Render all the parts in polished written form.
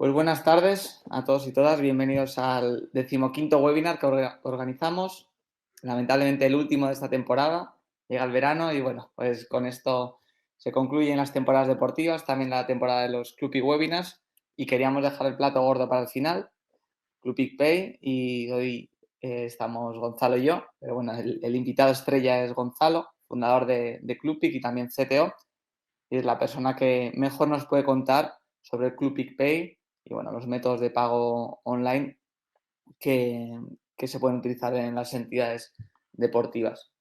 Pues buenas tardes a todos y todas. Bienvenidos al 15º webinar que organizamos. Lamentablemente el último de esta temporada. Llega el verano y bueno, pues con esto se concluyen las temporadas deportivas, también la temporada de los Club Peak Webinars y queríamos dejar el plato gordo para el final, Club Peak Pay, y hoy estamos Gonzalo y yo, pero bueno, el invitado estrella es Gonzalo, fundador de Club Peak y también CTO, y es la persona que mejor nos puede contar sobre el Club Peak Pay y bueno, los métodos de pago online que, que se pueden utilizar en las entidades deportivas.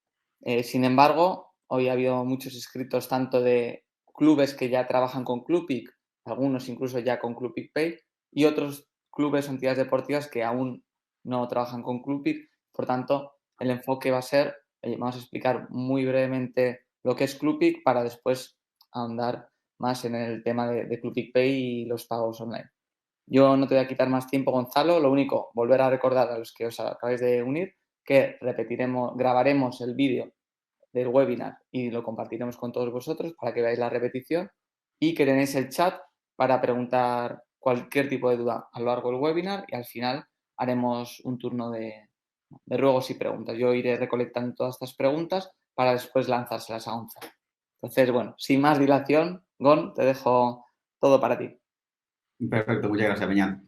Sin embargo, hoy ha habido muchos inscritos tanto de clubes que ya trabajan con Clubpic, algunos incluso ya con Clubpic Pay, y otros clubes o entidades deportivas que aún no trabajan con Clubpic. Por tanto, el enfoque va a ser, vamos a explicar muy brevemente lo que es Clubpic para después ahondar más en el tema de Clubpic Pay y los pagos online. Yo no te voy a quitar más tiempo, Gonzalo. Lo único, volver a recordar a los que os acabáis de unir que grabaremos el vídeo del webinar y lo compartiremos con todos vosotros para que veáis la repetición y que tenéis el chat para preguntar cualquier tipo de duda a lo largo del webinar y al final haremos un turno de ruegos y preguntas. Yo iré recolectando todas estas preguntas para después lanzárselas a Gonzalo. Entonces, bueno, sin más dilación, Gon, te dejo todo para ti. Perfecto, muchas gracias, Beñat.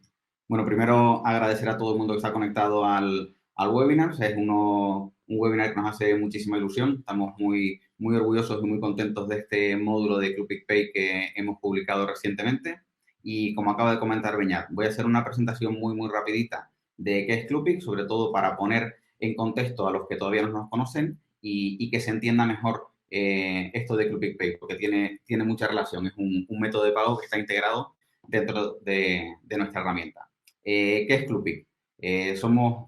Bueno, primero agradecer a todo el mundo que está conectado al webinar. O sea, un webinar que nos hace muchísima ilusión. Estamos muy orgullosos y muy contentos de este módulo de Club Pay que hemos publicado recientemente. Y como acaba de comentar Beñat, voy a hacer una presentación muy rapidita de qué es Club, sobre todo para poner en contexto a los que todavía no nos conocen y que se entienda mejor esto de Club Pay, porque tiene mucha relación. Es un método de pago que está integrado dentro de nuestra herramienta. ¿Qué es Clubpic? Somos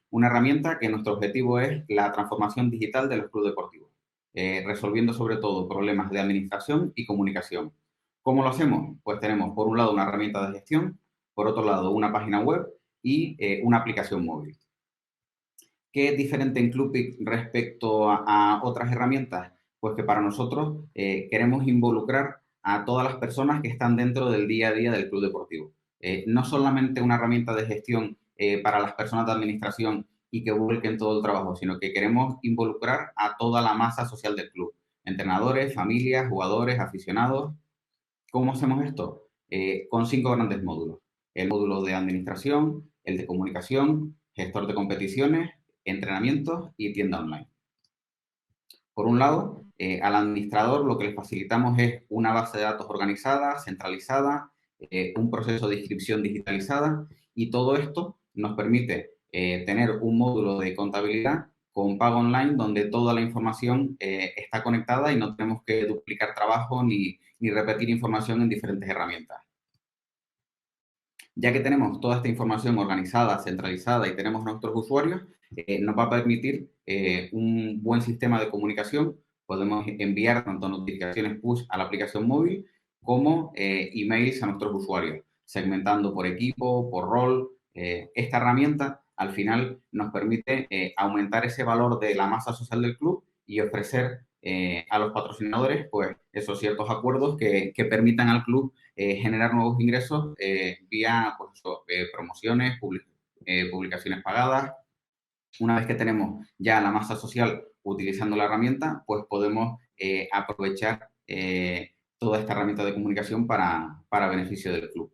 una herramienta que nuestro objetivo es la transformación digital de los clubes deportivos, resolviendo sobre todo problemas de administración y comunicación. ¿Cómo lo hacemos? Pues tenemos por un lado una herramienta de gestión, por otro lado una página web y una aplicación móvil. ¿Qué es diferente en Clubpic respecto a otras herramientas? Pues que para nosotros queremos involucrar a todas las personas que están dentro del día a día del club deportivo. No solamente una herramienta de gestión para las personas de administración y que vuelquen todo el trabajo, sino que queremos involucrar a toda la masa social del club. Entrenadores, familias, jugadores, aficionados. ¿Cómo hacemos esto? Con 5 grandes módulos. El módulo de administración, el de comunicación, gestor de competiciones, entrenamientos y tienda online. Por un lado, al administrador lo que le facilitamos es una base de datos organizada, centralizada, un proceso de inscripción digitalizada y todo esto nos permite tener un módulo de contabilidad con pago online donde toda la información está conectada y no tenemos que duplicar trabajo ni repetir información en diferentes herramientas. Ya que tenemos toda esta información organizada, centralizada y tenemos nuestros usuarios, nos va a permitir un buen sistema de comunicación. Podemos enviar tanto notificaciones push a la aplicación móvil como emails a nuestros usuarios, segmentando por equipo, por rol. Esta herramienta al final nos permite aumentar ese valor de la masa social del club y ofrecer a los patrocinadores pues esos ciertos acuerdos que permitan al club generar nuevos ingresos vía pues eso, promociones, publicaciones pagadas. Una vez que tenemos ya la masa social utilizando la herramienta, pues podemos aprovechar toda esta herramienta de comunicación para beneficio del club.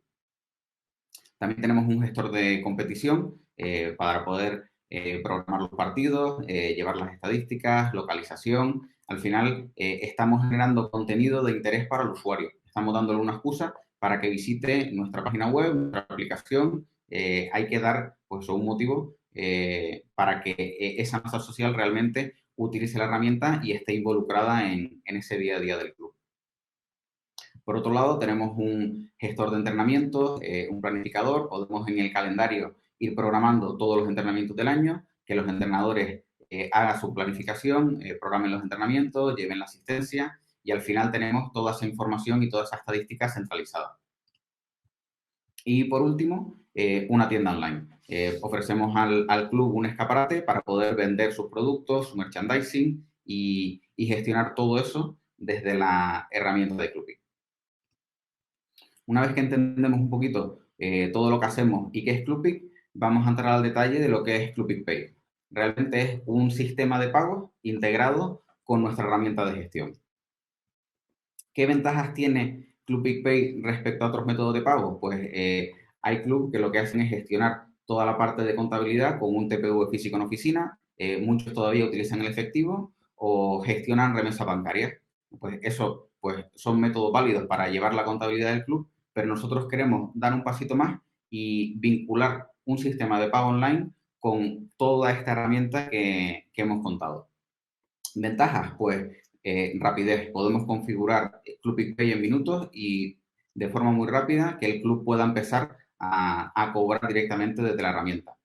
También tenemos un gestor de competición para poder programar los partidos, llevar las estadísticas, localización. Al final, estamos generando contenido de interés para el usuario. Estamos dándole una excusa para que visite nuestra página web, nuestra aplicación. Hay que dar pues, un motivo para que esa masa social realmente utilice la herramienta y esté involucrada en ese día a día del club. Por otro lado, tenemos un gestor de entrenamientos, un planificador. Podemos en el calendario ir programando todos los entrenamientos del año, que los entrenadores hagan su planificación, programen los entrenamientos, lleven la asistencia y al final tenemos toda esa información y toda esa estadística centralizada. Y por último, una tienda online. Ofrecemos al club un escaparate para poder vender sus productos, su merchandising y gestionar todo eso desde la herramienta de Clubpic. Una vez que entendemos un poquito todo lo que hacemos y qué es Clubpic, vamos a entrar al detalle de lo que es Clubpic Pay. Realmente es un sistema de pagos integrado con nuestra herramienta de gestión. ¿Qué ventajas tiene Clubpic Pay respecto a otros métodos de pago? Pues hay clubes que lo que hacen es gestionar toda la parte de contabilidad con un TPV físico en oficina, muchos todavía utilizan el efectivo o gestionan remesas bancarias. Pues eso pues, son métodos válidos para llevar la contabilidad del club, pero nosotros queremos dar un pasito más y vincular un sistema de pago online con toda esta herramienta que hemos contado. Ventajas, pues rapidez. Podemos configurar Clubpic Pay en minutos y de forma muy rápida que el club pueda empezar a cobrar directamente desde la herramienta.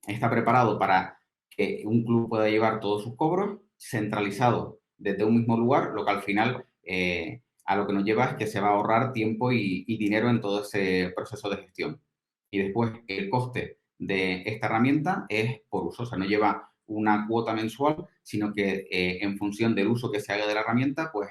Está preparado para que un club pueda llevar todos sus cobros centralizados desde un mismo lugar, lo que al final a lo que nos lleva es que se va a ahorrar tiempo y dinero en todo ese proceso de gestión. Y después el coste de esta herramienta es por uso, o sea, no lleva una cuota mensual, sino que en función del uso que se haga de la herramienta, pues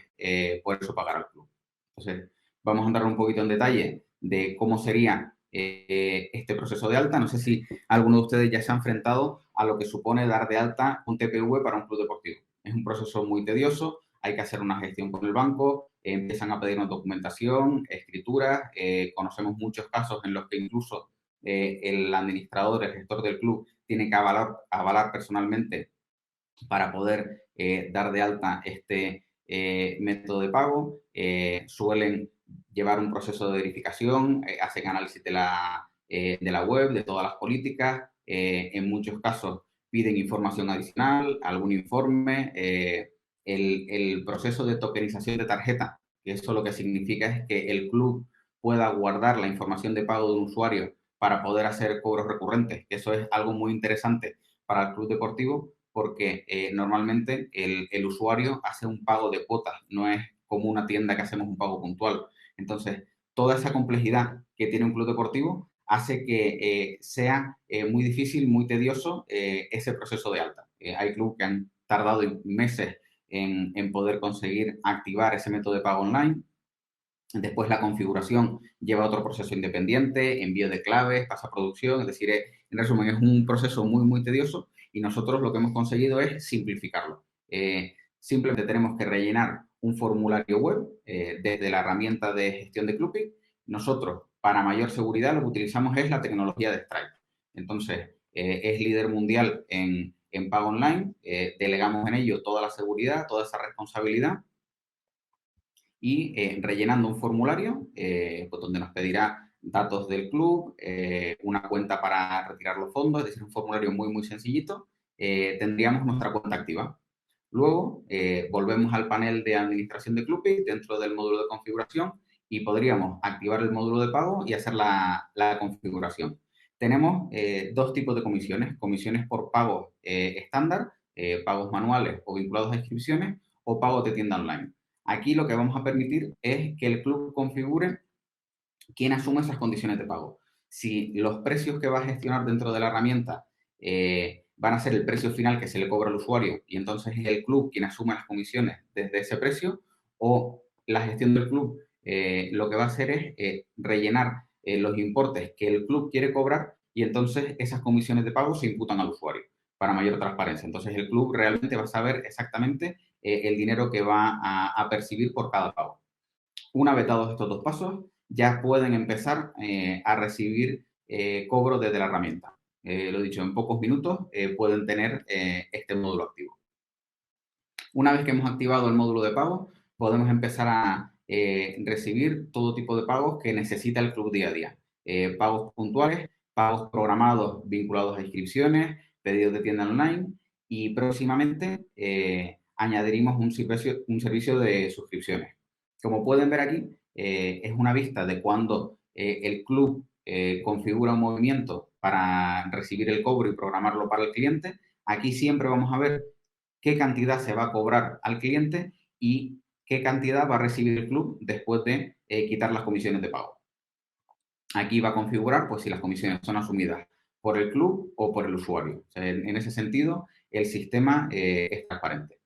por eso pagará el club. Entonces, vamos a entrar un poquito en detalle de cómo sería este proceso de alta. No sé si alguno de ustedes ya se ha enfrentado a lo que supone dar de alta un TPV para un club deportivo. Es un proceso muy tedioso, hay que hacer una gestión con el banco, empiezan a pedirnos documentación, escrituras, conocemos muchos casos en los que incluso el administrador, el gestor del club, tiene que avalar personalmente para poder dar de alta este método de pago. Suelen llevar un proceso de verificación, hacen análisis de la web, de todas las políticas. En muchos casos piden información adicional, algún informe. El proceso de tokenización de tarjeta, que eso lo que significa es que el club pueda guardar la información de pago de un usuario para poder hacer cobros recurrentes, que eso es algo muy interesante para el club deportivo porque normalmente el usuario hace un pago de cuotas, no es como una tienda que hacemos un pago puntual. Entonces, toda esa complejidad que tiene un club deportivo hace que sea muy difícil, muy tedioso ese proceso de alta. Hay clubes que han tardado meses en poder conseguir activar ese método de pago online. Después la configuración lleva otro proceso independiente, envío de claves, pasa a producción, es decir, en resumen, es un proceso muy, muy tedioso y nosotros lo que hemos conseguido es simplificarlo. Simplemente tenemos que rellenar un formulario web desde la herramienta de gestión de Clubpic. Nosotros, para mayor seguridad, lo que utilizamos es la tecnología de Stripe. Entonces, es líder mundial en pago online, delegamos en ello toda la seguridad, toda esa responsabilidad y rellenando un formulario pues donde nos pedirá datos del club, una cuenta para retirar los fondos, es decir, un formulario muy, muy sencillito, tendríamos nuestra cuenta activa. Luego, volvemos al panel de administración de Clubpic dentro del módulo de configuración y podríamos activar el módulo de pago y hacer la configuración. Tenemos dos tipos de comisiones por pagos estándar, pagos manuales o vinculados a inscripciones o pagos de tienda online. Aquí lo que vamos a permitir es que el club configure quién asume esas condiciones de pago. Si los precios que va a gestionar dentro de la herramienta van a ser el precio final que se le cobra al usuario y entonces es el club quien asume las comisiones desde ese precio, o la gestión del club lo que va a hacer es rellenar los importes que el club quiere cobrar y entonces esas comisiones de pago se imputan al usuario para mayor transparencia. Entonces el club realmente va a saber exactamente el dinero que va a percibir por cada pago. Una vez dados estos dos pasos, ya pueden empezar a recibir cobro desde la herramienta. Lo dicho, en pocos minutos pueden tener este módulo activo. Una vez que hemos activado el módulo de pago, podemos empezar a recibir todo tipo de pagos que necesita el club día a día. Pagos puntuales, pagos programados vinculados a inscripciones, pedidos de tienda online y próximamente añadiremos un servicio de suscripciones. Como pueden ver aquí, es una vista de cuando el club configura un movimiento para recibir el cobro y programarlo para el cliente. Aquí siempre vamos a ver qué cantidad se va a cobrar al cliente y qué cantidad va a recibir el club después de quitar las comisiones de pago. Aquí va a configurar pues si las comisiones son asumidas por el club o por el usuario. O sea, en ese sentido, el sistema es transparente.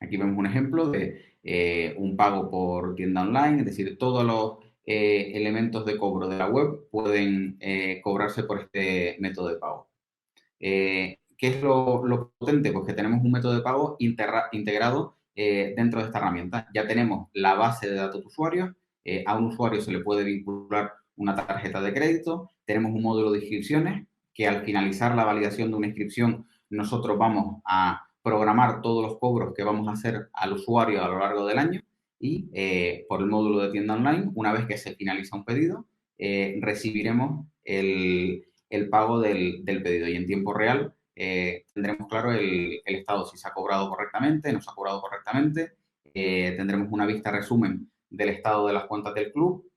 Aquí vemos un ejemplo de un pago por tienda online, es decir, todos los elementos de cobro de la web pueden cobrarse por este método de pago. ¿Qué es lo potente? Pues que tenemos un método de pago integrado dentro de esta herramienta. Ya tenemos la base de datos de usuarios, a un usuario se le puede vincular una tarjeta de crédito, tenemos un módulo de inscripciones que al finalizar la validación de una inscripción nosotros vamos a programar todos los cobros que vamos a hacer al usuario a lo largo del año y por el módulo de tienda online, una vez que se finaliza un pedido, recibiremos el pago del pedido y en tiempo real tendremos claro el estado, si se ha cobrado correctamente, no se ha cobrado correctamente, tendremos una vista resumen del estado de las cuentas del club.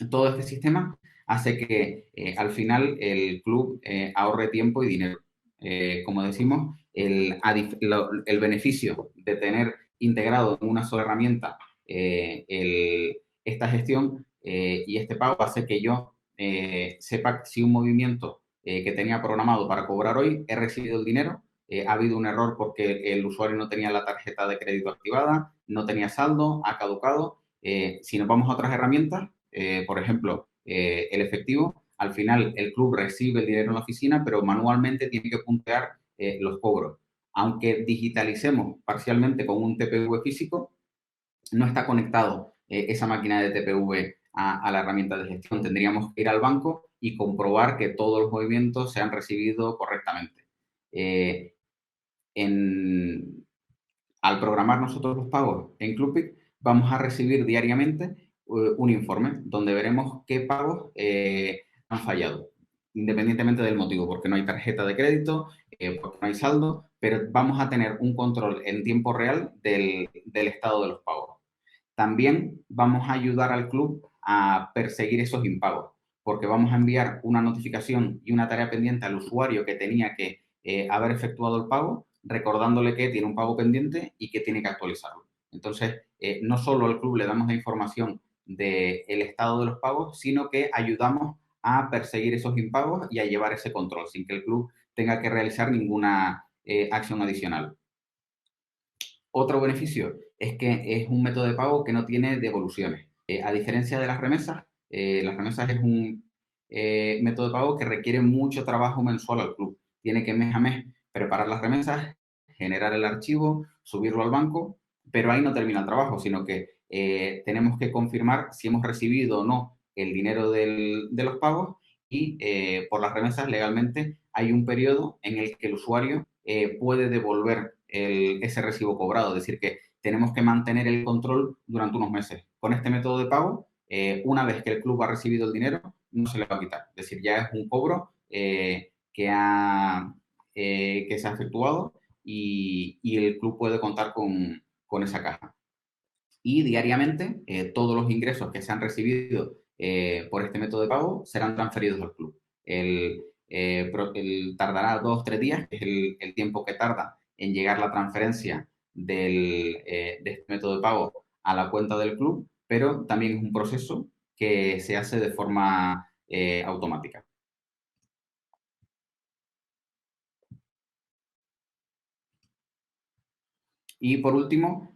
Todo este sistema hace que al final el club ahorre tiempo y dinero. Como decimos, el beneficio de tener integrado en una sola herramienta esta gestión y este pago hace que yo sepa si un movimiento que tenía programado para cobrar hoy he recibido el dinero, ha habido un error porque el usuario no tenía la tarjeta de crédito activada, no tenía saldo, ha caducado. Si nos vamos a otras herramientas, por ejemplo, el efectivo, al final el club recibe el dinero en la oficina, pero manualmente tiene que puntear los cobros. Aunque digitalicemos parcialmente con un TPV físico, no está conectado esa máquina de TPV a la herramienta de gestión. Tendríamos que ir al banco y comprobar que todos los movimientos se han recibido correctamente. Al programar nosotros los pagos en Clubpic, vamos a recibir diariamente un informe donde veremos qué pagos han fallado, independientemente del motivo, porque no hay tarjeta de crédito, porque no hay saldo, pero vamos a tener un control en tiempo real del estado de los pagos. También vamos a ayudar al club a perseguir esos impagos, porque vamos a enviar una notificación y una tarea pendiente al usuario que tenía que haber efectuado el pago, recordándole que tiene un pago pendiente y que tiene que actualizarlo. Entonces, no solo al club le damos la información del estado de los pagos, sino que ayudamos a perseguir esos impagos y a llevar ese control, sin que el club tenga que realizar ninguna acción adicional. Otro beneficio es que es un método de pago que no tiene devoluciones. A diferencia de las remesas es un método de pago que requiere mucho trabajo mensual al club. Tiene que mes a mes preparar las remesas, generar el archivo, subirlo al banco, pero ahí no termina el trabajo, sino que tenemos que confirmar si hemos recibido o no el dinero de los pagos y por las remesas legalmente hay un periodo en el que el usuario puede devolver ese recibo cobrado. Es decir, que tenemos que mantener el control durante unos meses. Con este método de pago, una vez que el club ha recibido el dinero, no se le va a quitar. Es decir, ya es un cobro que se ha efectuado y el club puede contar con esa caja. Y diariamente, todos los ingresos que se han recibido por este método de pago serán transferidos al club. Tardará 2 o 3 días, que es el tiempo que tarda en llegar la transferencia de este método de pago a la cuenta del club, pero también es un proceso que se hace de forma automática. Y por último,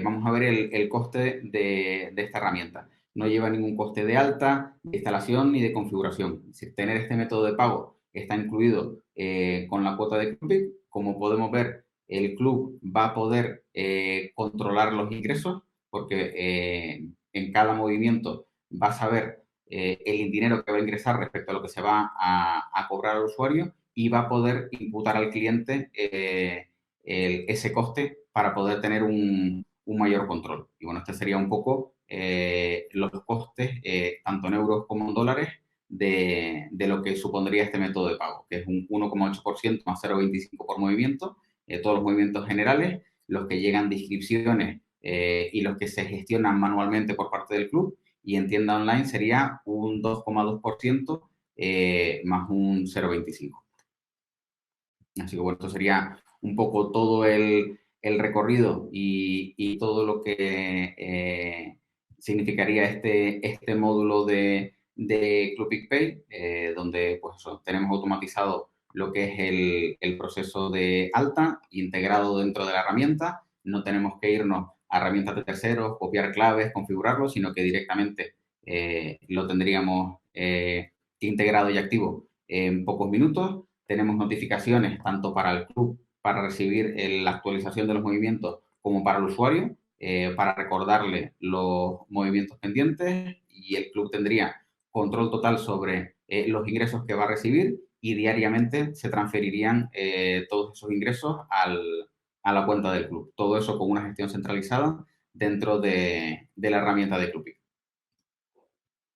vamos a ver el coste de esta herramienta. No lleva ningún coste de alta, de instalación ni de configuración. Es decir, tener este método de pago está incluido con la cuota de Clubpic. Como podemos ver, el club va a poder controlar los ingresos porque en cada movimiento va a saber el dinero que va a ingresar respecto a lo que se va a cobrar al usuario y va a poder imputar al cliente ese coste para poder tener un mayor control. Y bueno, este sería un poco los costes, tanto en euros como en dólares, de lo que supondría este método de pago, que es un 1,8% más 0,25 por movimiento, todos los movimientos generales, los que llegan de inscripciones y los que se gestionan manualmente por parte del club, y en tienda online sería un 2,2% más un 0,25. Así que bueno, esto sería un poco todo el recorrido y todo lo que significaría este módulo de Clubpic Pay, donde pues tenemos automatizado lo que es el proceso de alta integrado dentro de la herramienta. No tenemos que irnos a herramientas de terceros, copiar claves, configurarlo, sino que directamente lo tendríamos integrado y activo en pocos minutos. Tenemos notificaciones tanto para el club para recibir la actualización de los movimientos como para el usuario, para recordarle los movimientos pendientes, y el club tendría control total sobre los ingresos que va a recibir, y diariamente se transferirían todos esos ingresos a la cuenta del club. Todo eso con una gestión centralizada dentro de la herramienta de Clubpic.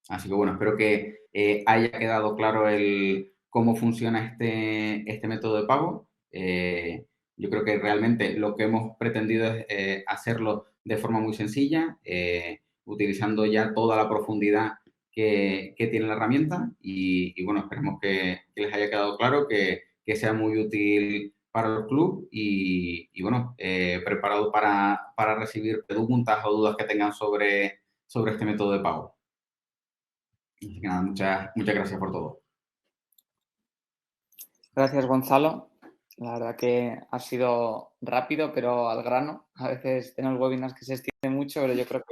Así que bueno, espero que haya quedado claro cómo funciona este método de pago. Yo creo que realmente lo que hemos pretendido es hacerlo de forma muy sencilla, utilizando ya toda la profundidad que tiene la herramienta, y bueno, esperemos que les haya quedado claro, que sea muy útil para el club, y bueno, preparado para recibir preguntas o dudas que tengan sobre este método de pago. Así que nada, muchas gracias por todo. Gracias, Gonzalo. La verdad que ha sido rápido, pero al grano. A veces tenemos webinars que se extienden mucho, pero yo creo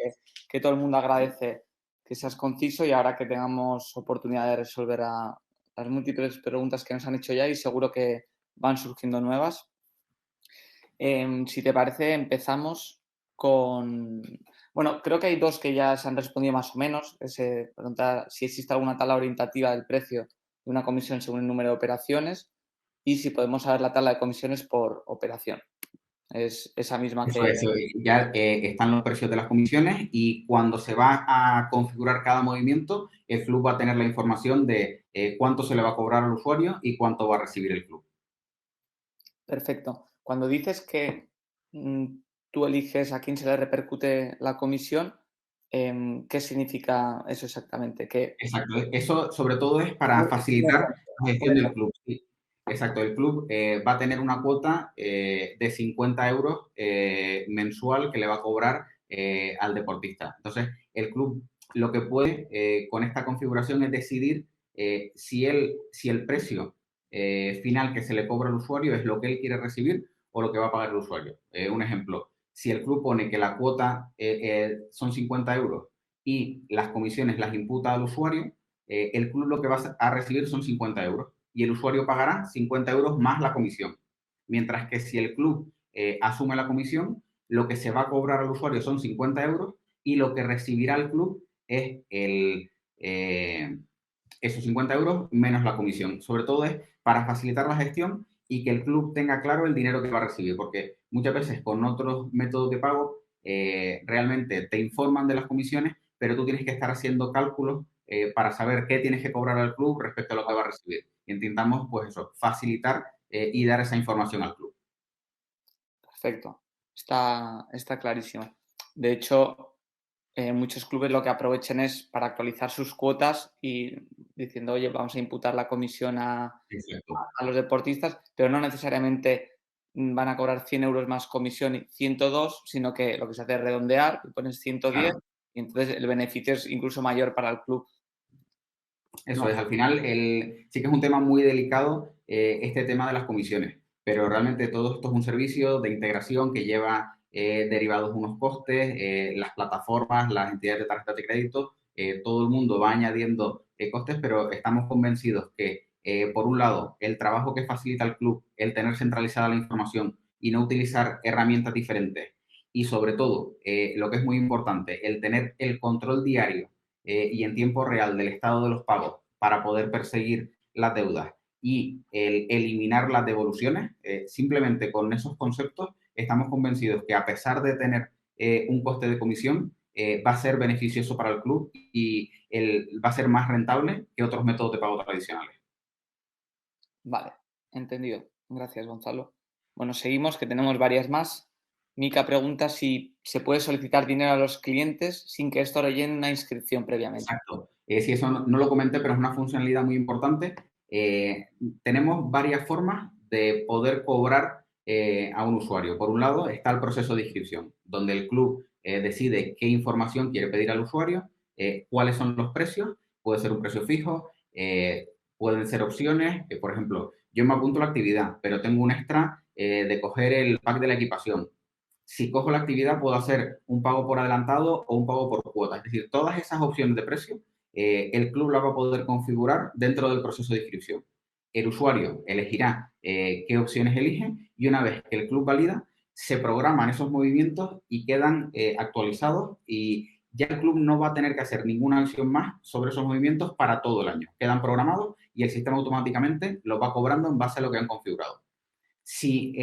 que todo el mundo agradece que seas conciso, y ahora que tengamos oportunidad de resolver las múltiples preguntas que nos han hecho ya, y seguro que van surgiendo nuevas. Si te parece, empezamos con... Bueno, creo que hay dos que ya se han respondido más o menos. Se pregunta si existe alguna tabla orientativa del precio de una comisión según el número de operaciones, y si podemos saber la tabla de comisiones por operación. Es esa misma Eso que... es, ya están los precios de las comisiones, y cuando se va a configurar cada movimiento, el club va a tener la información de cuánto se le va a cobrar al usuario y cuánto va a recibir el club. Perfecto. Cuando dices que tú eliges a quién se le repercute la comisión, ¿qué significa eso exactamente? Que... Exacto, eso sobre todo es para facilitar la gestión del club. Sí. Exacto, el club va a tener una cuota de 50 euros mensual que le va a cobrar al deportista. Entonces, el club lo que puede con esta configuración es decidir si el precio final que se le cobra al usuario es lo que él quiere recibir o lo que va a pagar el usuario. Un ejemplo, si el club pone que la cuota son 50 euros y las comisiones las imputa al usuario, el club lo que va a recibir son 50 euros, y el usuario pagará 50 euros más la comisión. Mientras que si el club asume la comisión, lo que se va a cobrar al usuario son 50 euros, y lo que recibirá el club es esos 50 euros menos la comisión. Sobre todo es para facilitar la gestión y que el club tenga claro el dinero que va a recibir, porque muchas veces con otros métodos de pago realmente te informan de las comisiones, pero tú tienes que estar haciendo cálculos para saber qué tienes que cobrar al club respecto a lo que va a recibir. Y intentamos, pues eso, facilitar y dar esa información al club. Perfecto. Está clarísimo. De hecho, muchos clubes lo que aprovechan es para actualizar sus cuotas y diciendo, oye, vamos a imputar la comisión a los deportistas, pero no necesariamente van a cobrar 100 euros más comisión y 102, sino que lo que se hace es redondear y pones 110, claro, y entonces el beneficio es incluso mayor para el club. Eso es, al final sí que es un tema muy delicado este tema de las comisiones, pero realmente todo esto es un servicio de integración que lleva derivados unos costes, las plataformas, las entidades de tarjetas de crédito, todo el mundo va añadiendo costes, pero estamos convencidos que, por un lado, el trabajo que facilita el club, el tener centralizada la información y no utilizar herramientas diferentes, y sobre todo, lo que es muy importante, el tener el control diario y en tiempo real del estado de los pagos para poder perseguir las deudas y el eliminar las devoluciones, simplemente con esos conceptos estamos convencidos que, a pesar de tener un coste de comisión, va a ser beneficioso para el club y va a ser más rentable que otros métodos de pago tradicionales. Vale, entendido. Gracias, Gonzalo. Bueno, seguimos, que tenemos varias más. Mica pregunta si se puede solicitar dinero a los clientes sin que esto rellene una inscripción previamente. Exacto. Sí, eso no lo comenté, pero es una funcionalidad muy importante. Tenemos varias formas de poder cobrar a un usuario. Por un lado está el proceso de inscripción, donde el club decide qué información quiere pedir al usuario, cuáles son los precios, puede ser un precio fijo, pueden ser opciones. Por ejemplo, yo me apunto a la actividad, pero tengo un extra de coger el pack de la equipación. Si cojo la actividad, puedo hacer un pago por adelantado o un pago por cuota. Es decir, todas esas opciones de precio, el club las va a poder configurar dentro del proceso de inscripción. El usuario elegirá qué opciones elige y una vez que el club valida, se programan esos movimientos y quedan actualizados y ya el club no va a tener que hacer ninguna acción más sobre esos movimientos para todo el año. Quedan programados y el sistema automáticamente los va cobrando en base a lo que han configurado. Si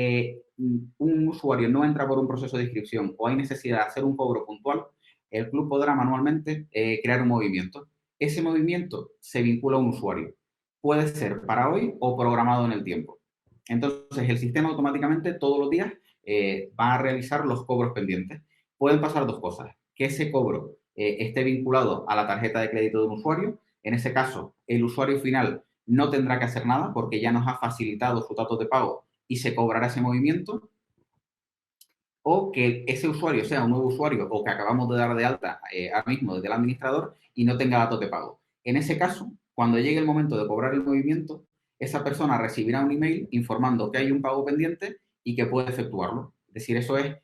un usuario no entra por un proceso de inscripción o hay necesidad de hacer un cobro puntual, el club podrá manualmente crear un movimiento. Ese movimiento se vincula a un usuario. Puede ser para hoy o programado en el tiempo. Entonces, el sistema automáticamente todos los días va a realizar los cobros pendientes. Pueden pasar dos cosas. Que ese cobro esté vinculado a la tarjeta de crédito de un usuario. En ese caso, el usuario final no tendrá que hacer nada porque ya nos ha facilitado sus datos de pago y se cobrará ese movimiento, o que ese usuario sea un nuevo usuario o que acabamos de dar de alta ahora mismo desde el administrador y no tenga datos de pago. En ese caso, cuando llegue el momento de cobrar el movimiento, esa persona recibirá un email informando que hay un pago pendiente y que puede efectuarlo. Es decir, eso es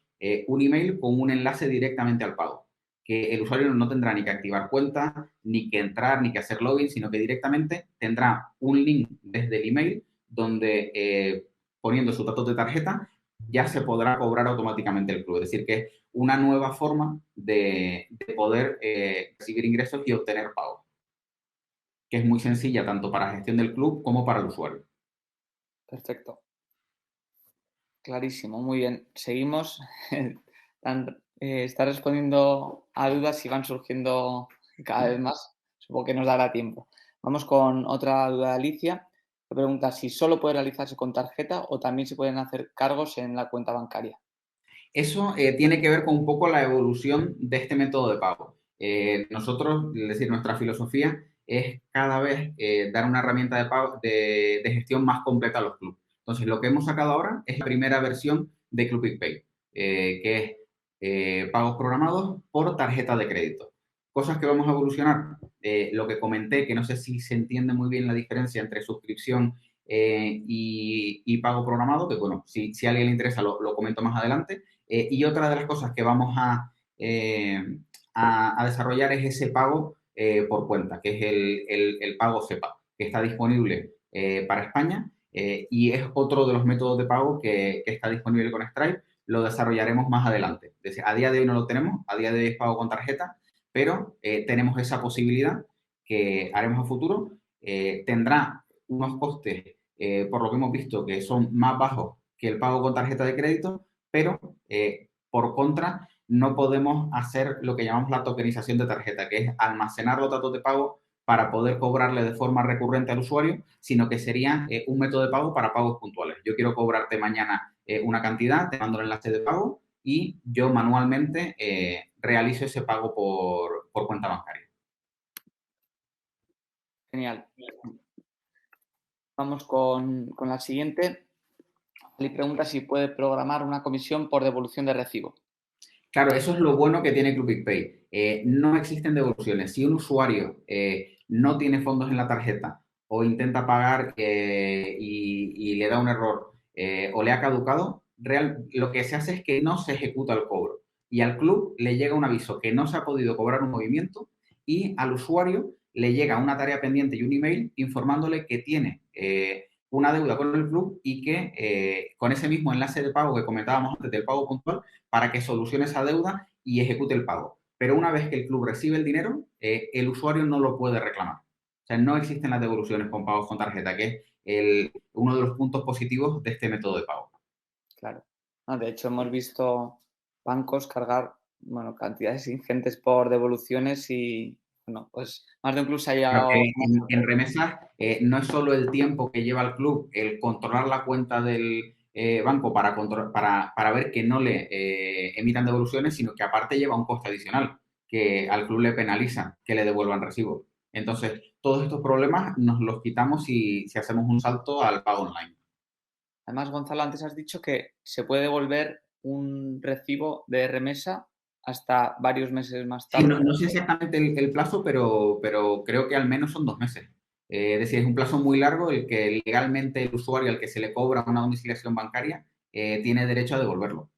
un email con un enlace directamente al pago, que el usuario no tendrá ni que activar cuenta, ni que entrar, ni que hacer login, sino que directamente tendrá un link desde el email donde poniendo sus datos de tarjeta ya se podrá cobrar automáticamente el club. Es decir, que es una nueva forma de poder recibir ingresos y obtener pagos, que es muy sencilla tanto para la gestión del club como para el usuario. Perfecto. Clarísimo, muy bien. Seguimos. Está respondiendo a dudas y van surgiendo cada vez más. Supongo que nos dará tiempo. Vamos con otra duda de Alicia, que pregunta si solo puede realizarse con tarjeta o también se pueden hacer cargos en la cuenta bancaria. Eso tiene que ver con un poco la evolución de este método de pago. Nosotros, es decir, nuestra filosofía es cada vez dar una herramienta de pago, de gestión más completa a los clubes. Entonces, lo que hemos sacado ahora es la primera versión de Club Pay, que es pagos programados por tarjeta de crédito. Cosas que vamos a evolucionar. Lo que comenté, que no sé si se entiende muy bien la diferencia entre suscripción y pago programado, que bueno, si a alguien le interesa lo comento más adelante. Y otra de las cosas que vamos a desarrollar es ese pago por cuenta, que es el pago SEPA, que está disponible para España y es otro de los métodos de pago que está disponible con Stripe. Lo desarrollaremos más adelante. Decir, a día de hoy no lo tenemos, a día de hoy es pago con tarjeta, pero tenemos esa posibilidad que haremos a futuro. Tendrá unos costes, por lo que hemos visto, que son más bajos que el pago con tarjeta de crédito, pero por contra no podemos hacer lo que llamamos la tokenización de tarjeta, que es almacenar los datos de pago para poder cobrarle de forma recurrente al usuario, sino que sería un método de pago para pagos puntuales. Yo quiero cobrarte mañana una cantidad, te mando el enlace de pago y yo manualmente realizo ese pago por cuenta bancaria. Genial. Vamos con la siguiente. Le pregunta si puede programar una comisión por devolución de recibo. Claro, eso es lo bueno que tiene Club Pay. No existen devoluciones. Si un usuario no tiene fondos en la tarjeta o intenta pagar y le da un error o le ha caducado, lo que se hace es que no se ejecuta el cobro. Y al club le llega un aviso que no se ha podido cobrar un movimiento y al usuario le llega una tarea pendiente y un email informándole que tiene una deuda con el club y que con ese mismo enlace de pago que comentábamos antes del pago puntual, para que solucione esa deuda y ejecute el pago. Pero una vez que el club recibe el dinero, el usuario no lo puede reclamar. O sea, no existen las devoluciones con pagos con tarjeta, que es uno de los puntos positivos de este método de pago. Claro. No, de hecho, hemos visto bancos cargar cantidades ingentes por devoluciones y, bueno, pues más de un club se ha Claro, llegado. en remesas no es solo el tiempo que lleva el club el controlar la cuenta del banco para ver que no le emitan devoluciones, sino que aparte lleva un coste adicional que al club le penaliza que le devuelvan recibo. Entonces, todos estos problemas nos los quitamos si hacemos un salto al pago online. Además, Gonzalo, antes has dicho que se puede devolver un recibo de remesa hasta varios meses más Sí, tarde. no sé exactamente el plazo, pero creo que al menos son 2 meses. Es decir, es un plazo muy largo el que legalmente el usuario al que se le cobra una domiciliación bancaria tiene derecho a devolverlo.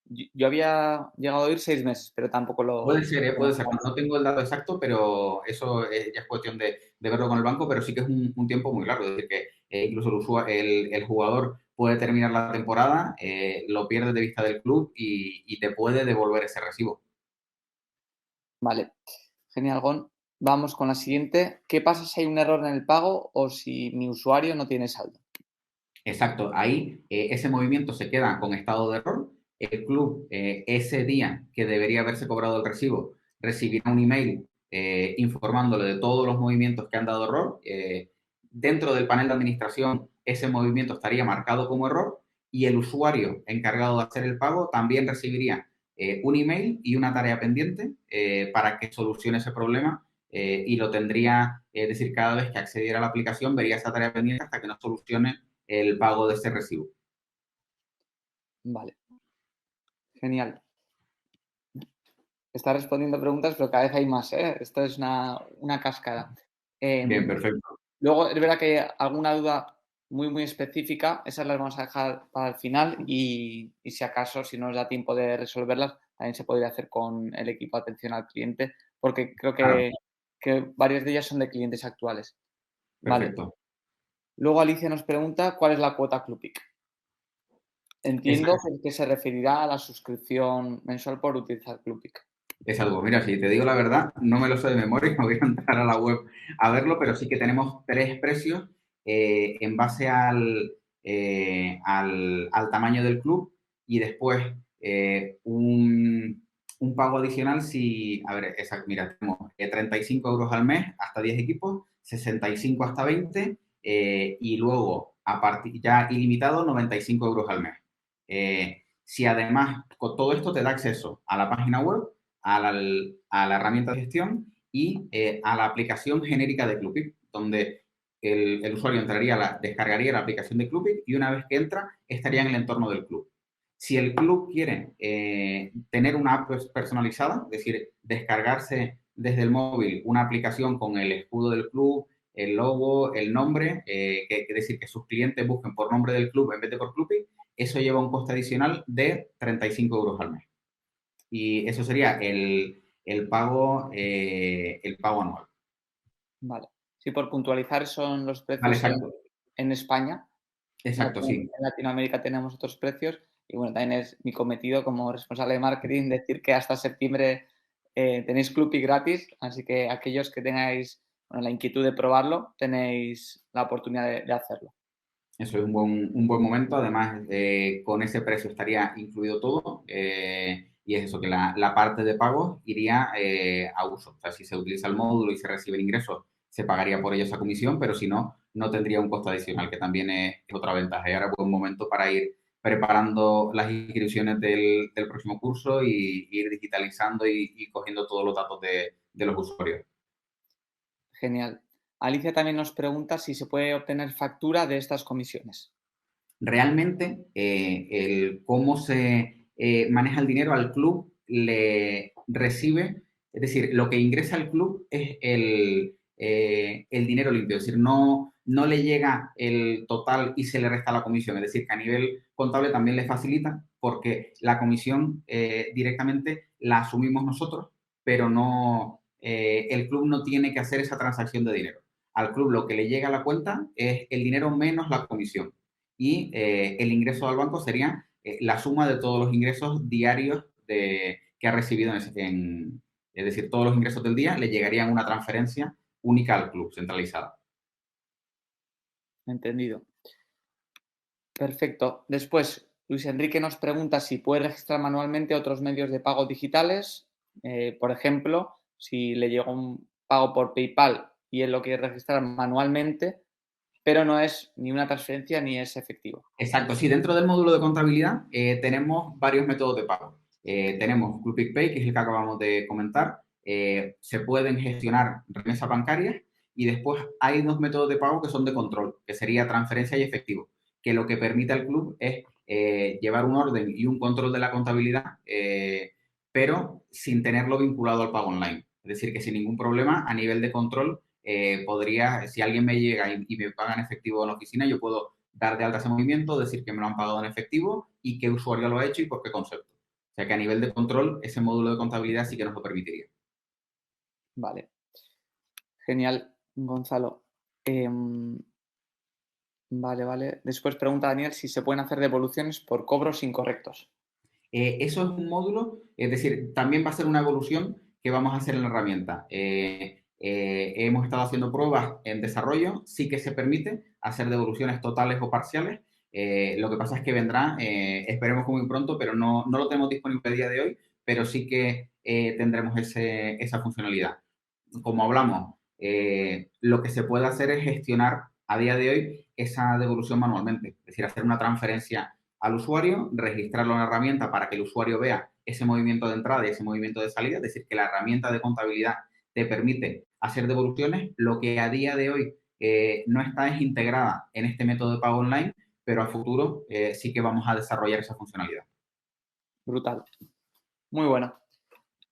yo había llegado a oír 6 meses, pero tampoco Puede lo... ser, puede ser. No tengo el dato exacto, pero eso ya es cuestión de verlo con el banco, pero sí que es un tiempo muy largo. Es decir, que incluso el jugador puede terminar la temporada, lo pierde de vista del club y te puede devolver ese recibo. Vale, genial, Gon. Vamos con la siguiente. ¿Qué pasa si hay un error en el pago o si mi usuario no tiene saldo? Exacto, ahí ese movimiento se queda con estado de error. El club, ese día que debería haberse cobrado el recibo, recibirá un email informándole de todos los movimientos que han dado error. Dentro del panel de administración, ese movimiento estaría marcado como error y el usuario encargado de hacer el pago también recibiría un email y una tarea pendiente para que solucione ese problema y lo tendría, es decir, cada vez que accediera a la aplicación vería esa tarea pendiente hasta que no solucione el pago de ese recibo. Vale, genial. Está respondiendo preguntas, pero cada vez hay más, ¿eh? Esto es una cascada. Bien, Em, perfecto. Luego, es verdad que hay alguna duda muy, muy específica, esas las vamos a dejar para el final y si acaso, si no nos da tiempo de resolverlas, también se podría hacer con el equipo de atención al cliente, porque creo Claro, que varias de ellas son de clientes actuales. Vale. perfecto. Luego Alicia nos pregunta cuál es la cuota Clupic. Entiendo Exacto. que se referirá a la suscripción mensual por utilizar Clupic. Es algo, mira, si te digo la verdad, no me lo sé de memoria, no voy a entrar a la web a verlo, pero sí que tenemos tres precios en base al tamaño del club y después un pago adicional si, a ver, exacto, mira, tenemos 35 euros al mes hasta 10 equipos, 65 hasta 20 y luego a partir ya ilimitado 95 euros al mes. Si además con todo esto te da acceso a la página web, a la herramienta de gestión y a la aplicación genérica de Clubit, donde el usuario descargaría la aplicación de Clubit y una vez que entra estaría en el entorno del club. Si el club quiere tener una app personalizada, es decir, descargarse desde el móvil una aplicación con el escudo del club, el logo, el nombre, es decir, que sus clientes busquen por nombre del club en vez de por Clubit, eso lleva un coste adicional de 35 euros al mes. Y eso sería el pago anual. Vale. Sí, por puntualizar, son los Vale, precios exacto. en España. Exacto, sí. En Latinoamérica tenemos otros precios y bueno, también es mi cometido como responsable de marketing decir que hasta septiembre tenéis Clubpi gratis, así que aquellos que tengáis la inquietud de probarlo, tenéis la oportunidad de hacerlo. Eso es un buen momento. Además, con ese precio estaría incluido todo. Y es eso, que la parte de pagos iría a uso. O sea, si se utiliza el módulo y se reciben ingresos, se pagaría por ello esa comisión, pero si no, no tendría un costo adicional, que también es otra ventaja. Y ahora es buen momento para ir preparando las inscripciones del próximo curso y ir digitalizando y cogiendo todos los datos de los usuarios. Genial. Alicia también nos pregunta si se puede obtener factura de estas comisiones. Realmente cómo se maneja el dinero al club le recibe, es decir, lo que ingresa al club es el dinero limpio, es decir, no le llega el total y se le resta la comisión, es decir, que a nivel contable también le facilita porque la comisión directamente la asumimos nosotros, pero no, el club no tiene que hacer esa transacción de dinero. Al club lo que le llega a la cuenta es el dinero menos la comisión y el ingreso al banco sería la suma de todos los ingresos diarios que ha recibido es decir, todos los ingresos del día le llegarían una transferencia única al club, centralizada. Entendido. Perfecto. Después, Luis Enrique nos pregunta si puede registrar manualmente otros medios de pago digitales. Por ejemplo, si le llega un pago por PayPal y él lo quiere registrar manualmente, pero no es ni una transferencia ni es efectivo. Exacto, sí, dentro del módulo de contabilidad tenemos varios métodos de pago. Tenemos Clubic Pay, que es el que acabamos de comentar. Se pueden gestionar remesas bancarias y después hay dos métodos de pago que son de control, que sería transferencia y efectivo, que lo que permite al club es llevar un orden y un control de la contabilidad, pero sin tenerlo vinculado al pago online. Es decir, que sin ningún problema a nivel de control si alguien me llega y me paga en efectivo en la oficina, yo puedo dar de alta ese movimiento, decir que me lo han pagado en efectivo y qué usuario lo ha hecho y por qué concepto. sea que a nivel de control, ese módulo de contabilidad sí que nos lo permitiría. Vale, genial, Gonzalo. Vale. Después pregunta Daniel si se pueden hacer devoluciones por cobros incorrectos. Eso es un módulo, es decir, también va a ser una evolución que vamos a hacer en la herramienta. Hemos estado haciendo pruebas en desarrollo, sí que se permite hacer devoluciones totales o parciales. Lo que pasa es que vendrá, esperemos que muy pronto, pero no lo tenemos disponible a día de hoy, pero sí que tendremos esa funcionalidad. Como hablamos, lo que se puede hacer es gestionar a día de hoy esa devolución manualmente, es decir, hacer una transferencia al usuario, registrarlo en la herramienta para que el usuario vea ese movimiento de entrada y ese movimiento de salida, es decir, que la herramienta de contabilidad te permite hacer devoluciones. Lo que a día de hoy no está es integrada en este método de pago online, pero a futuro sí que vamos a desarrollar esa funcionalidad. Brutal. Muy bueno.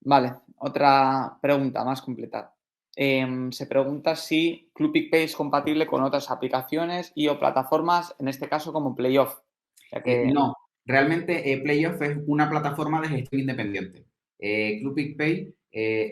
Vale, otra pregunta más completa. Se pregunta si Club PicPay es compatible con otras aplicaciones y o plataformas, en este caso como Playoff. Ya que... No, realmente Playoff es una plataforma de gestión independiente. Club PicPay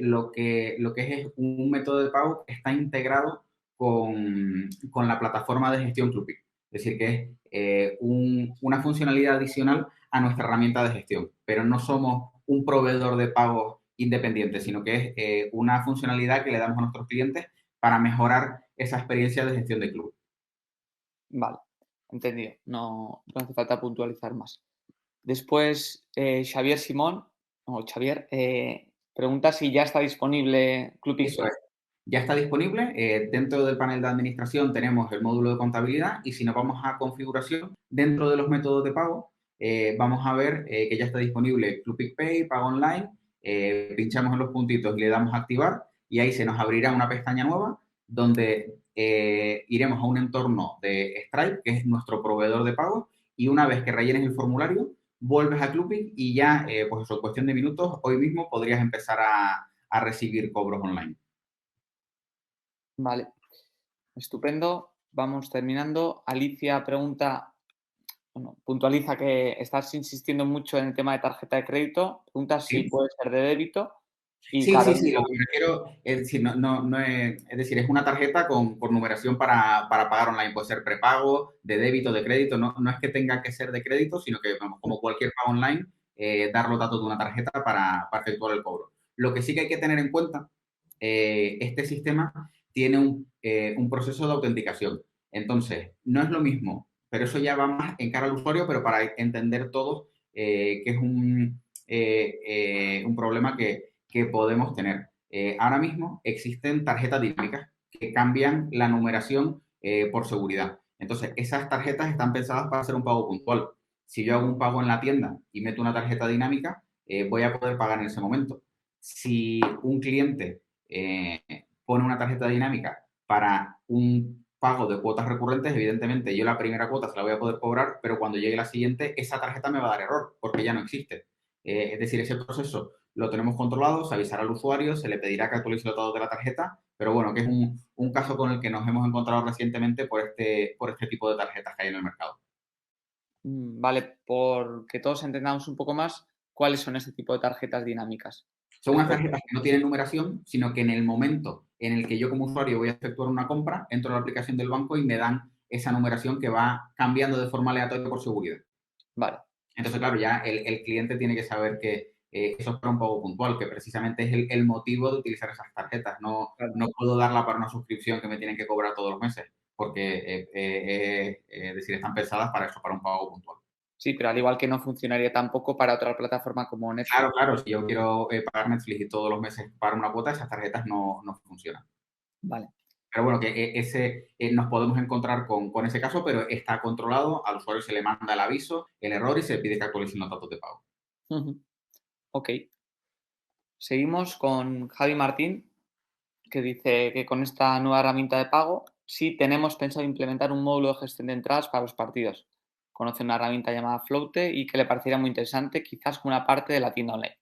lo que es un método de pago que está integrado con la plataforma de gestión Clubpic. Es decir, que es una funcionalidad adicional a nuestra herramienta de gestión, pero no somos un proveedor de pagos independiente, sino que es una funcionalidad que le damos a nuestros clientes para mejorar esa experiencia de gestión de club. Vale, entendido. No hace falta puntualizar más. Después, Xavier Simón, o Xavier, pregunta si ya está disponible Club Eso PicPay. es. Ya está disponible. Dentro del panel de administración tenemos el módulo de contabilidad y si nos vamos a configuración, dentro de los métodos de pago, vamos a ver que ya está disponible Club PicPay, pago online. Pinchamos en los puntitos y le damos a activar y ahí se nos abrirá una pestaña nueva donde iremos a un entorno de Stripe, que es nuestro proveedor de pago, y una vez que rellenes el formulario, vuelves a Clubpic y ya, pues eso, cuestión de minutos, hoy mismo podrías empezar a recibir cobros online. Vale, estupendo. Vamos terminando. Alicia pregunta, bueno, puntualiza que estás insistiendo mucho en el tema de tarjeta de crédito. Pregunta si ¿Sí? puede ser de débito. Y Sí, claro, sí, sí, lo que me refiero es decir, no es decir, es una tarjeta con numeración para pagar online, puede ser prepago, de débito, de crédito, no es que tenga que ser de crédito, sino que, vamos, como cualquier pago online, dar los datos de una tarjeta para efectuar el cobro. Lo que sí que hay que tener en cuenta, este sistema tiene un proceso de autenticación. Entonces, no es lo mismo, pero eso ya va más en cara al usuario, pero para entender todos que es un problema que podemos tener. Ahora mismo existen tarjetas dinámicas que cambian la numeración por seguridad. Entonces, esas tarjetas están pensadas para hacer un pago puntual. Si yo hago un pago en la tienda y meto una tarjeta dinámica, voy a poder pagar en ese momento. Si un cliente pone una tarjeta dinámica para un pago de cuotas recurrentes, evidentemente yo la primera cuota se la voy a poder cobrar, pero cuando llegue la siguiente, esa tarjeta me va a dar error porque ya no existe. Es decir, ese proceso lo tenemos controlado, se avisará al usuario, se le pedirá que actualice los datos de la tarjeta, pero bueno, que es un caso con el que nos hemos encontrado recientemente por este tipo de tarjetas que hay en el mercado. Vale, porque todos entendamos un poco más cuáles son ese tipo de tarjetas dinámicas. Son unas tarjetas que no tienen numeración, sino que en el momento en el que yo como usuario voy a efectuar una compra, entro a la aplicación del banco y me dan esa numeración que va cambiando de forma aleatoria por seguridad. Vale. Entonces, claro, ya el cliente tiene que saber que eso es para un pago puntual, que precisamente es el motivo de utilizar esas tarjetas. Claro. No puedo darla para una suscripción que me tienen que cobrar todos los meses, porque es decir, están pensadas para eso, para un pago puntual. Sí, pero al igual que no funcionaría tampoco para otra plataforma como Netflix. Claro, si yo quiero pagar Netflix y todos los meses pagar una cuota, esas tarjetas no funcionan. Vale. Pero bueno, que nos podemos encontrar con ese caso, pero está controlado, al usuario se le manda el aviso, el error y se pide que actualicen los datos de pago. Ok. Seguimos con Javi Martín, que dice que con esta nueva herramienta de pago sí tenemos pensado implementar un módulo de gestión de entradas para los partidos. Conoce una herramienta llamada Floate y que le pareciera muy interesante, quizás como una parte de la tienda online.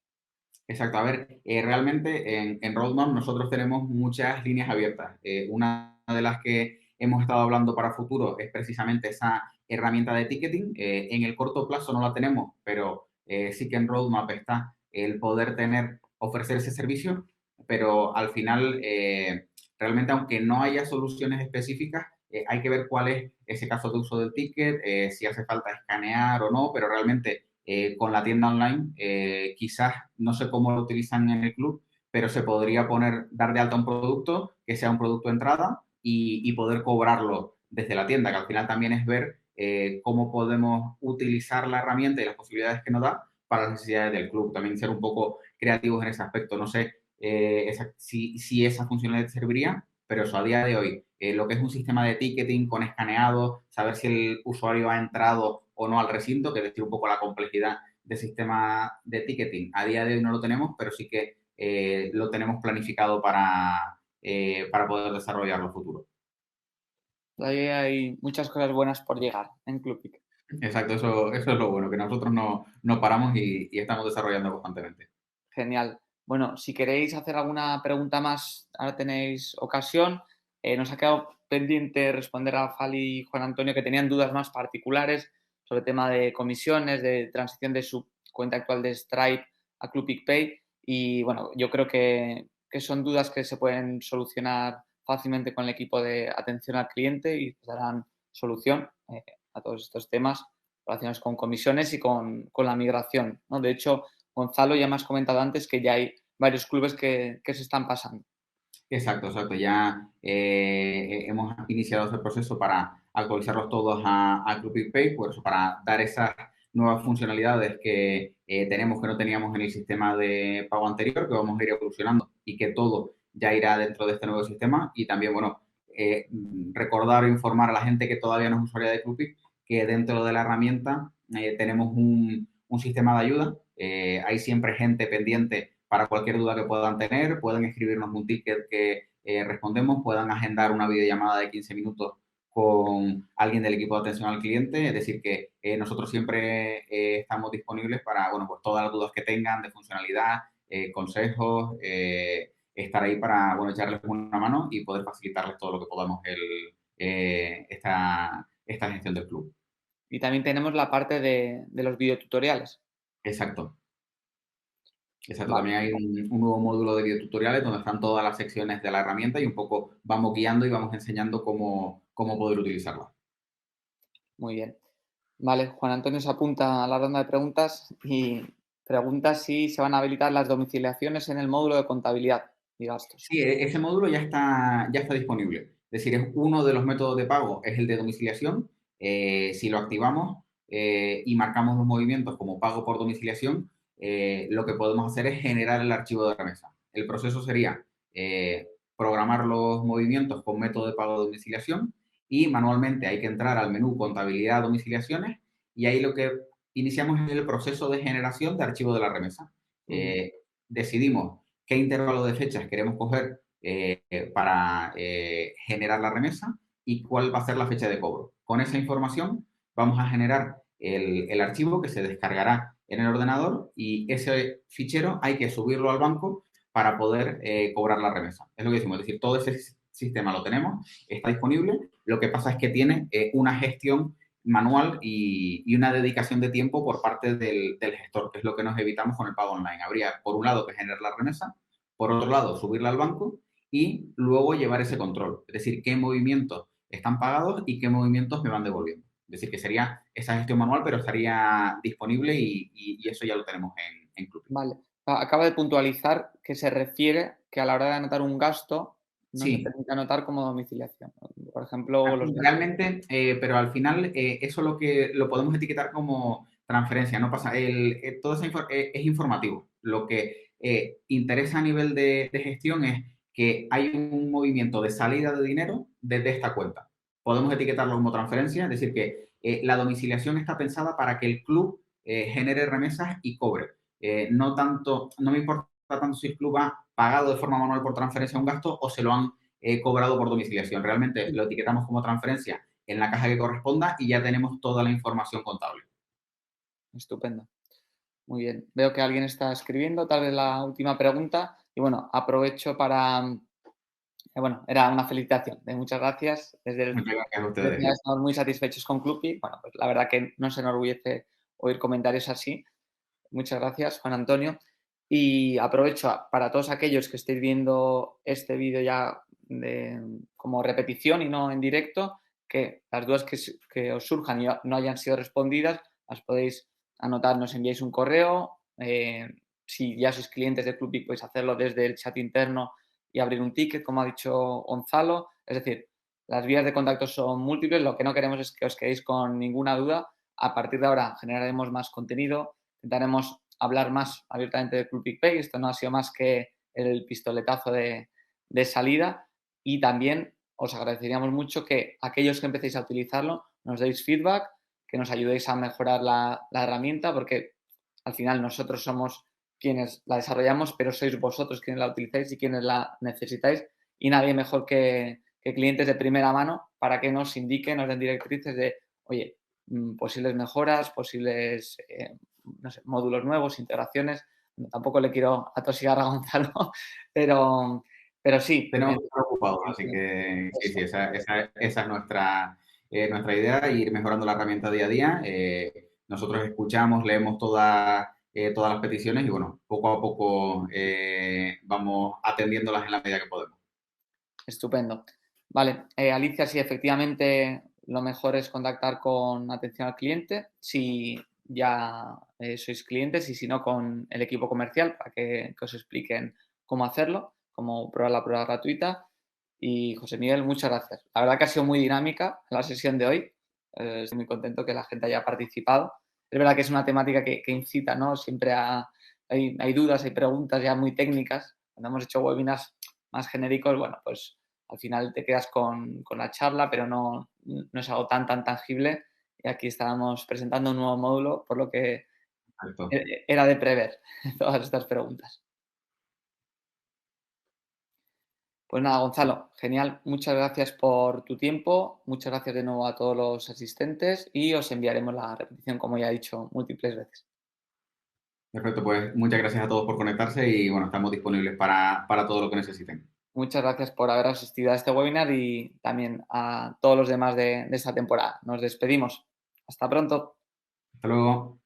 Exacto, a ver, realmente en Roadmap nosotros tenemos muchas líneas abiertas. Una de las que hemos estado hablando para futuro es precisamente esa herramienta de ticketing. En el corto plazo no la tenemos, pero sí que en Roadmap está el poder ofrecer ese servicio, pero al final, realmente, aunque no haya soluciones específicas, hay que ver cuál es ese caso de uso del ticket, si hace falta escanear o no, pero realmente con la tienda online, quizás, no sé cómo lo utilizan en el club, pero se podría dar de alta un producto que sea un producto de entrada y poder cobrarlo desde la tienda, que al final también es ver cómo podemos utilizar la herramienta y las posibilidades que nos da para las necesidades del club. También ser un poco creativos en ese aspecto. No sé si esa funcionalidad serviría, pero eso a día de hoy, lo que es un sistema de ticketing con escaneado, saber si el usuario ha entrado o no al recinto, que es decir, un poco la complejidad del sistema de ticketing. A día de hoy no lo tenemos, pero sí que lo tenemos planificado para poder desarrollarlo en futuro. Todavía hay muchas cosas buenas por llegar en Clubpic. Exacto, eso es lo bueno, que nosotros no paramos y estamos desarrollando constantemente. Genial. Bueno, si queréis hacer alguna pregunta más, ahora tenéis ocasión. Nos ha quedado pendiente responder a Fali y Juan Antonio, que tenían dudas más particulares sobre el tema de comisiones, de transición de su cuenta actual de Stripe a Clubpic Pay. Y bueno, yo creo que son dudas que se pueden solucionar fácilmente con el equipo de atención al cliente y darán solución a todos estos temas relacionados con comisiones y con la migración, ¿no? De hecho, Gonzalo, ya me has comentado antes que ya hay varios clubes que se están pasando. Exacto, exacto. Ya hemos iniciado ese proceso para actualizarlos todos a Club Pay, por eso, para dar esas nuevas funcionalidades que tenemos que no teníamos en el sistema de pago anterior, que vamos a ir evolucionando y que todo ya irá dentro de este nuevo sistema. Y también, bueno, recordar o informar a la gente que todavía no es usuaria de Club que dentro de la herramienta tenemos un sistema de ayuda. Hay siempre gente pendiente para cualquier duda que puedan tener, pueden escribirnos un ticket que respondemos, puedan agendar una videollamada de 15 minutos con alguien del equipo de atención al cliente, es decir, que nosotros siempre estamos disponibles para, bueno, pues todas las dudas que tengan de funcionalidad, consejos, estar ahí para, bueno, echarles una mano y poder facilitarles todo lo que podamos esta gestión del club. Y también tenemos la parte de los videotutoriales. Exacto. Exacto, Vale, también hay un nuevo módulo de videotutoriales donde están todas las secciones de la herramienta y un poco vamos guiando y vamos enseñando cómo poder utilizarla. muy bien. Vale, Juan Antonio se apunta a la ronda de preguntas y pregunta si se van a habilitar las domiciliaciones en el módulo de contabilidad y gastos. Sí, ese módulo ya está disponible. Es decir, es uno de los métodos de pago, es el de domiciliación. Si lo activamos y marcamos los movimientos como pago por domiciliación, lo que podemos hacer es generar el archivo de remesa. El proceso sería programar los movimientos con método de pago de domiciliación y manualmente hay que entrar al menú contabilidad domiciliaciones y ahí lo que iniciamos es el proceso de generación de archivo de la remesa. Decidimos qué intervalo de fechas queremos coger para generar la remesa y cuál va a ser la fecha de cobro. Con esa información vamos a generar el archivo que se descargará en el ordenador y ese fichero hay que subirlo al banco para poder cobrar la remesa. Es lo que decimos, es decir, todo ese sistema lo tenemos, está disponible, lo que pasa es que tiene una gestión manual y una dedicación de tiempo por parte del gestor, que es lo que nos evitamos con el pago online. Habría, por un lado, que generar la remesa, por otro lado, subirla al banco y luego llevar ese control. Es decir, qué movimientos están pagados y qué movimientos me van devolviendo. Es decir, que sería esa gestión manual, pero estaría disponible y eso ya lo tenemos en Club. Vale. Acaba de puntualizar que se refiere que a la hora de anotar un gasto no se Sí, permite anotar como domiciliación. Por ejemplo, los gastos. realmente, pero al final eso lo podemos etiquetar como transferencia, no pasa, todo es informativo. Lo que interesa a nivel de gestión es que hay un movimiento de salida de dinero desde esta cuenta. Podemos etiquetarlo como transferencia, es decir, que la domiciliación está pensada para que el club genere remesas y cobre. No me importa tanto si el club ha pagado de forma manual por transferencia un gasto o se lo han cobrado por domiciliación. Realmente lo etiquetamos como transferencia en la caja que corresponda y ya tenemos toda la información contable. Estupendo. Muy bien. Veo que alguien está escribiendo, tal vez la última pregunta. Y bueno, aprovecho para, bueno, era una felicitación. Muchas gracias. Muchas gracias a Desde ustedes. ya estamos muy satisfechos con Clupi. Bueno, pues la verdad que nos enorgullece oír comentarios así. Muchas gracias, Juan Antonio. Y aprovecho para todos aquellos que estéis viendo este vídeo ya como repetición y no en directo, que las dudas que os surjan y no hayan sido respondidas, las podéis anotar, nos enviáis un correo. Si ya sois clientes de Club Vic, podéis hacerlo desde el chat interno y abrir un ticket, como ha dicho Gonzalo. Es decir, las vías de contacto son múltiples. Lo que no queremos es que os quedéis con ninguna duda. A partir de ahora generaremos más contenido, intentaremos hablar más abiertamente de Club Vic Pay. Esto no ha sido más que el pistoletazo de salida, y también os agradeceríamos mucho que aquellos que empecéis a utilizarlo nos deis feedback, que nos ayudéis a mejorar la herramienta, porque al final nosotros somos quienes la desarrollamos, pero sois vosotros quienes la utilizáis y quienes la necesitáis, y nadie mejor que clientes de primera mano para que nos indiquen, nos den directrices de, oye, posibles mejoras, posibles no sé, módulos nuevos, integraciones. Tampoco le quiero atosigar a Gonzalo, pero sí. Tenemos que estar ocupados, así que sí, esa es nuestra idea, ir mejorando la herramienta día a día. Nosotros escuchamos, leemos todas las peticiones y bueno, poco a poco vamos atendiéndolas en la medida que podemos. Estupendo. Vale, Alicia, sí, efectivamente lo mejor es contactar con atención al cliente si ya sois clientes, y si no, con el equipo comercial para que os expliquen cómo hacerlo, cómo probar la prueba gratuita. Y José Miguel, muchas gracias. La verdad que ha sido muy dinámica la sesión de hoy. Estoy muy contento que la gente haya participado. Es verdad que es una temática que incita, ¿no? Siempre hay dudas, hay preguntas ya muy técnicas. Cuando hemos hecho webinars más genéricos, bueno, pues al final te quedas con la charla, pero no es algo tan tangible. Y aquí estábamos presentando un nuevo módulo, por lo que Perfecto. era de prever todas estas preguntas. Pues nada, Gonzalo, genial. Muchas gracias por tu tiempo. Muchas gracias de nuevo a todos los asistentes y os enviaremos la repetición, como ya he dicho, múltiples veces. Perfecto, pues muchas gracias a todos por conectarse y bueno, estamos disponibles para todo lo que necesiten. Muchas gracias por haber asistido a este webinar y también a todos los demás de esta temporada. Nos despedimos. Hasta pronto. Hasta luego.